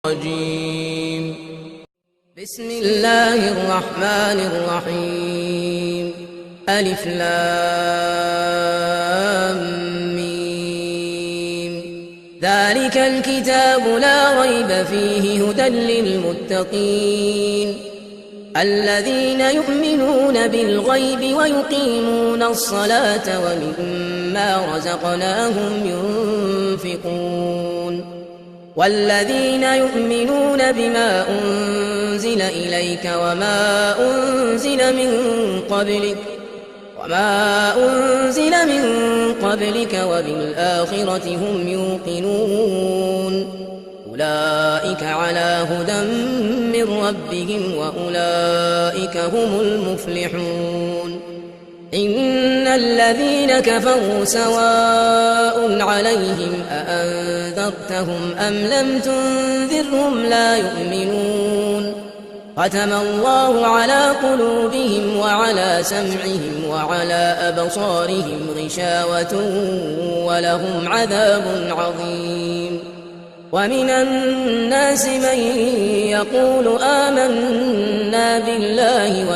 الرجيم. بسم الله الرحمن الرحيم. ألف لام ميم. ذلك الكتاب لا ريب فيه هدى للمتقين الذين يؤمنون بالغيب ويقيمون الصلاة ومما رزقناهم ينفقون والذين يؤمنون بما أنزل إليك وما أنزل من قبلك وبالآخرة هم يوقنون أولئك على هدى من ربهم وأولئك هم المفلحون. إن الذين كفروا سواء عليهم أأنذرتهم أم لم تنذرهم لا يؤمنون. ختم الله على قلوبهم وعلى سمعهم وعلى أبصارهم غشاوة ولهم عذاب عظيم. ومن الناس من يقول آمنا بالله